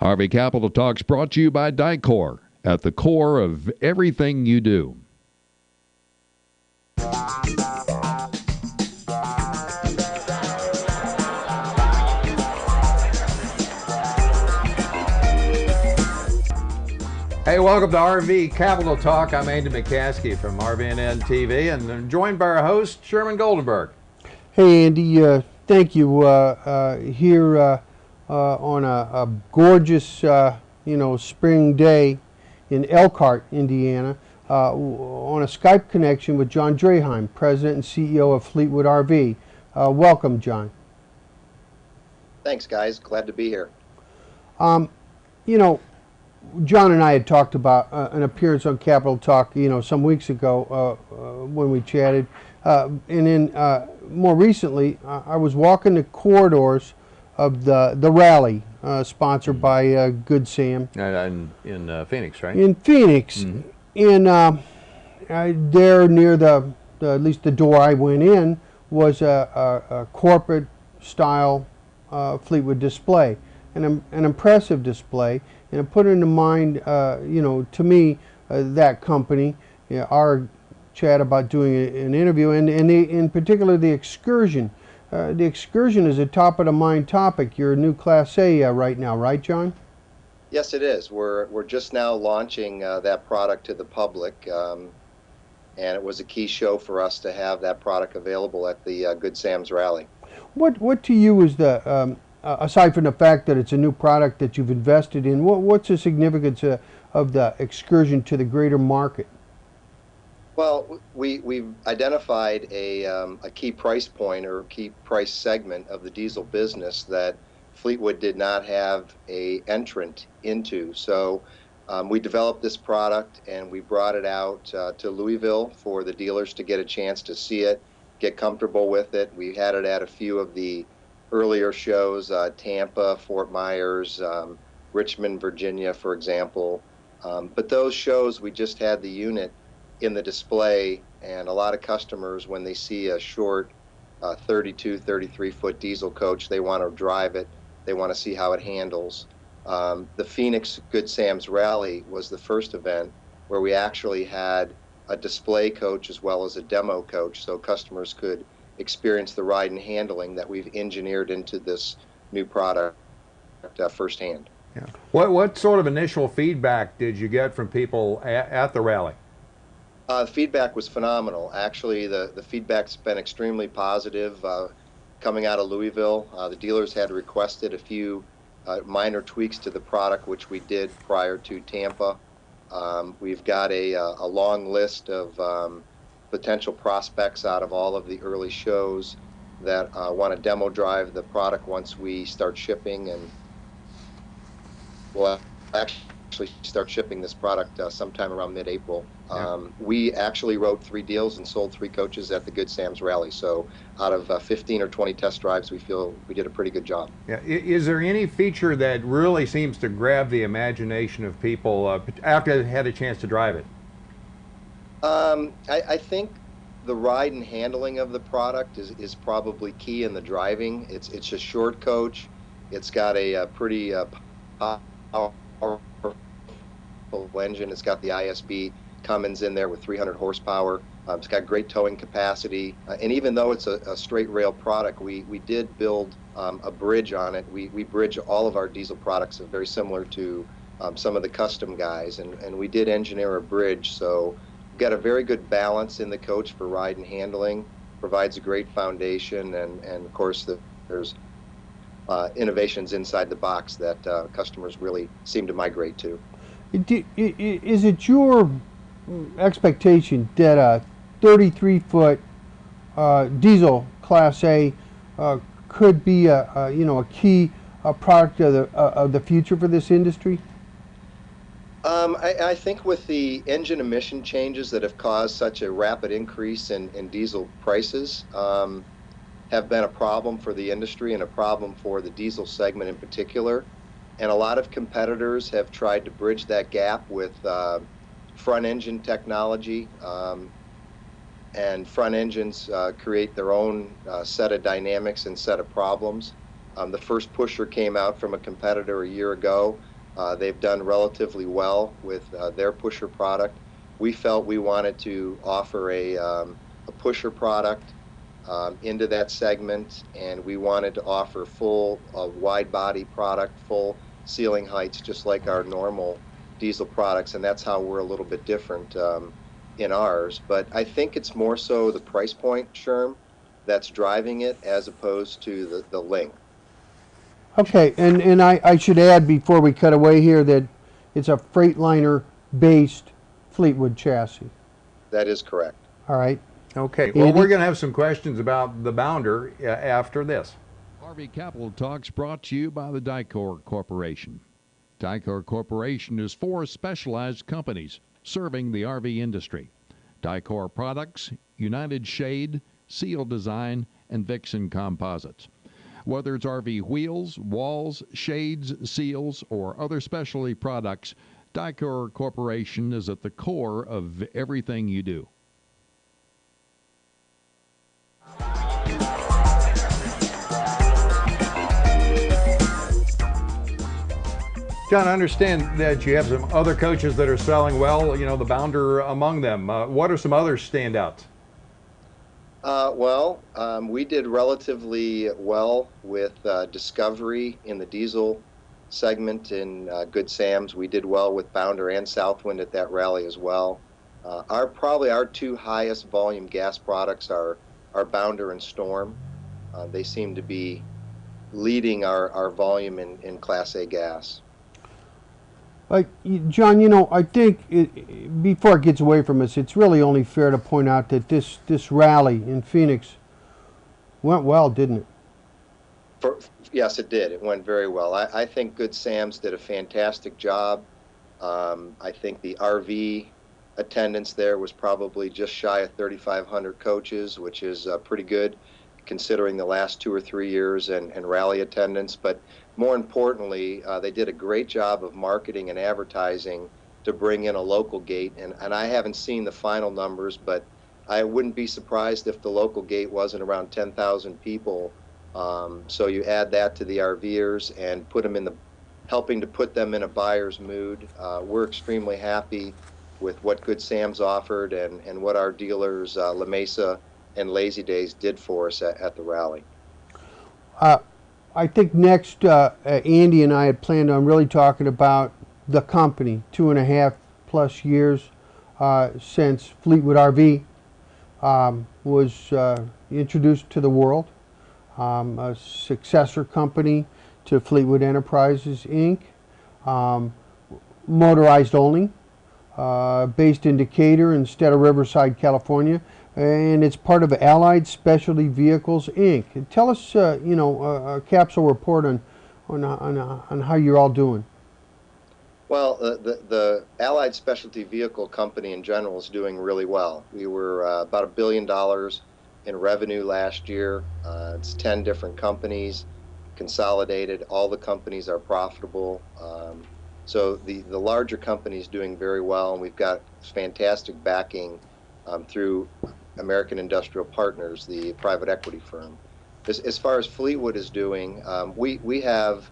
RV Capital Talks brought to you by Dicor, at the core of everything you do. Hey, welcome to RV Capital Talk. I'm Andy McCaskey from RVNN TV, and I'm joined by our host, Sherman Goldenberg. Hey, Andy. Thank you. Here on a gorgeous, spring day in Elkhart, Indiana, on a Skype connection with John Draheim, President and CEO of Fleetwood RV. Welcome, John. Thanks, guys. Glad to be here. John and I had talked about an appearance on Capital Talk, some weeks ago when we chatted. And then more recently, I was walking the corridors of the rally sponsored by Good Sam. In Phoenix, right? In Phoenix. And there near at least the door I went in was a corporate style Fleetwood display, an impressive display. And it put into mind, to me, that company, our chat about doing an interview, and in particular the Excursion. The Excursion is a top of the mind topic. You're a new Class A right now, right, John? Yes, it is. We're just now launching that product to the public, and it was a key show for us to have that product available at the Good Sam's Rally. What to you is the aside from the fact that it's a new product that you've invested in, what's the significance of the Excursion to the greater market? Well, we've identified a key price point or key price segment of the diesel business that Fleetwood did not have a entrant into. So we developed this product and we brought it out to Louisville for the dealers to get a chance to see it, get comfortable with it. We had it at a few of the earlier shows, Tampa, Fort Myers, Richmond, Virginia, for example. But those shows, we just had the unit in the display, and a lot of customers, when they see a short 32, 33-foot diesel coach, they want to drive it. They want to see how it handles. The Phoenix Good Sam's Rally was the first event where we actually had a display coach as well as a demo coach, so customers could experience the ride and handling that we've engineered into this new product firsthand. Yeah. What sort of initial feedback did you get from people at the rally? The feedback was phenomenal. Actually, the feedback's been extremely positive. Coming out of Louisville, the dealers had requested a few minor tweaks to the product, which we did prior to Tampa. We've got a long list of potential prospects out of all of the early shows that want to demo drive the product once we start shipping, and we'll actually start shipping this product sometime around mid-April. Yeah. We actually wrote 3 deals and sold 3 coaches at the Good Sam's Rally, so out of 15 or 20 test drives, we feel we did a pretty good job. Yeah. Is there any feature that really seems to grab the imagination of people after they've had a chance to drive it? I think the ride and handling of the product is probably key in the driving. It's a short coach. It's got a pretty powerful engine. It's got the ISB Cummins in there with 300 horsepower. It's got great towing capacity. And even though it's a straight rail product, we did build a bridge on it. We bridge all of our diesel products very similar to some of the custom guys. And we did engineer a bridge, so we've got a very good balance in the coach for ride and handling, provides a great foundation, and of course there's innovations inside the box that customers really seem to migrate to. Is it your expectation that a 33-foot diesel Class A could be a key product of the future for this industry? I think with the engine emission changes that have caused such a rapid increase in diesel prices have been a problem for the industry and a problem for the diesel segment in particular. And a lot of competitors have tried to bridge that gap with front engine technology. And front engines create their own set of dynamics and set of problems. The first pusher came out from a competitor a year ago They've done relatively well with their pusher product. We felt we wanted to offer a pusher product into that segment, and we wanted to offer full wide body product, full ceiling heights, just like our normal diesel products, and that's how we're a little bit different in ours. But I think it's more so the price point, Sherm, that's driving it as opposed to the length. Okay, and I should add before we cut away here that it's a Freightliner-based Fleetwood chassis. That is correct. All right. Okay, well, we're going to have some questions about the Bounder after this. RV Capital Talks brought to you by the Decatur Corporation. Decatur Corporation is 4 specialized companies serving the RV industry. Decatur Products, United Shade, Seal Design, and Vixen Composites. Whether it's RV wheels, walls, shades, seals, or other specialty products, Decatur Corporation is at the core of everything you do. John, I understand that you have some other coaches that are selling well, you know, the Bounder among them. What are some other standouts? We did relatively well with Discovery in the diesel segment in Good Sam's. We did well with Bounder and Southwind at that rally as well. Probably our 2 highest volume gas products are Bounder and Storm. They seem to be leading our volume in Class A gas. John, you know, I think before it gets away from us, it's really only fair to point out that this rally in Phoenix went well, didn't it? Yes, it did. It went very well. I think Good Sam's did a fantastic job. I think the RV attendance there was probably just shy of 3,500 coaches, which is pretty good considering the last 2 or 3 years and rally attendance. But more importantly, they did a great job of marketing and advertising to bring in a local gate. And I haven't seen the final numbers, but I wouldn't be surprised if the local gate wasn't around 10,000 people. So you add that to the RVers and put them helping to put them in a buyer's mood. We're extremely happy with what Good Sam's offered and what our dealers, La Mesa and Lazy Days, did for us at the rally. I think next, Andy and I had planned on really talking about the company, 2.5+ years since Fleetwood RV was introduced to the world, a successor company to Fleetwood Enterprises, Inc., motorized only, based in Decatur instead of Riverside, California. And it's part of Allied Specialty Vehicles, Inc. Tell us, a capsule report on how you're all doing. Well, the Allied Specialty Vehicle Company in general is doing really well. We were about $1 billion in revenue last year. It's 10 different companies consolidated. All the companies are profitable. So the larger company is doing very well, and we've got fantastic backing through American Industrial Partners, the private equity firm. As far as Fleetwood is doing, we have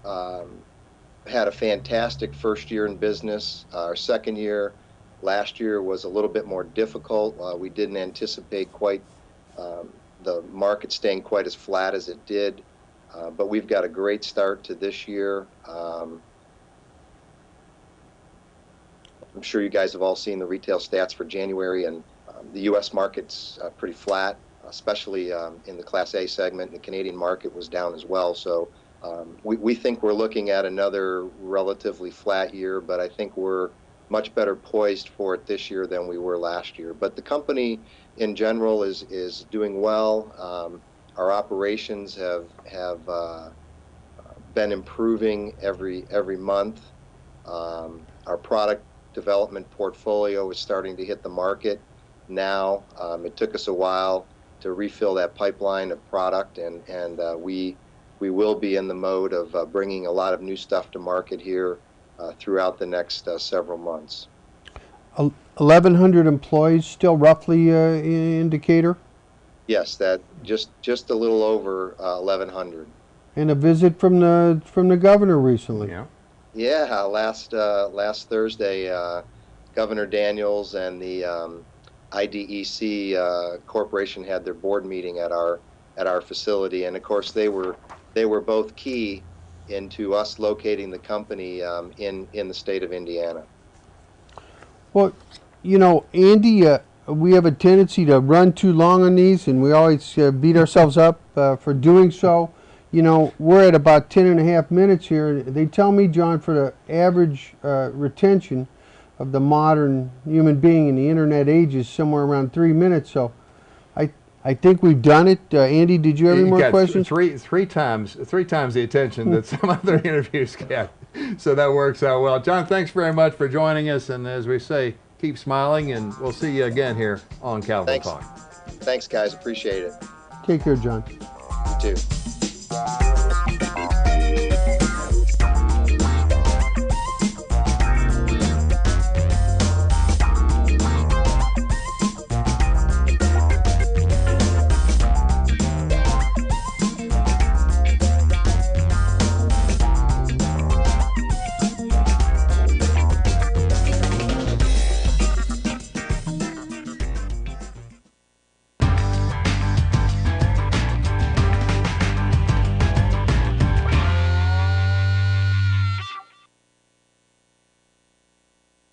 had a fantastic first year in business. Our second year last year was a little bit more difficult. We didn't anticipate quite the market staying quite as flat as it did, but we've got a great start to this year. I'm sure you guys have all seen the retail stats for January, and the U.S. market's pretty flat, especially in the Class A segment. The Canadian market was down as well. So we think we're looking at another relatively flat year, but I think we're much better poised for it this year than we were last year. But the company in general is doing well. Our operations have been improving every month. Our product development portfolio is starting to hit the market now. It took us a while to refill that pipeline of product, and we will be in the mode of bringing a lot of new stuff to market here throughout the next several months. 1,100 employees still roughly in Decatur? Yes, that just a little over 1,100. And a visit from the governor recently. Yeah. Yeah, last Thursday, Governor Daniels and the IDEC corporation had their board meeting at our facility, and of course they were both key into us locating the company in the state of Indiana. Well, you know, Andy, we have a tendency to run too long on these, and we always beat ourselves up for doing so. You know, we're at about 10.5 minutes here. They tell me, John, for the average retention of the modern human being in the internet age is somewhere around 3 minutes. So I think we've done it. Andy, did you have any more questions? Three times the attention that some other interviews get. So that works out well. John, thanks very much for joining us. And as we say, keep smiling, and we'll see you again here on Capital Talk. Thanks, guys. Appreciate it. Take care, John. You too.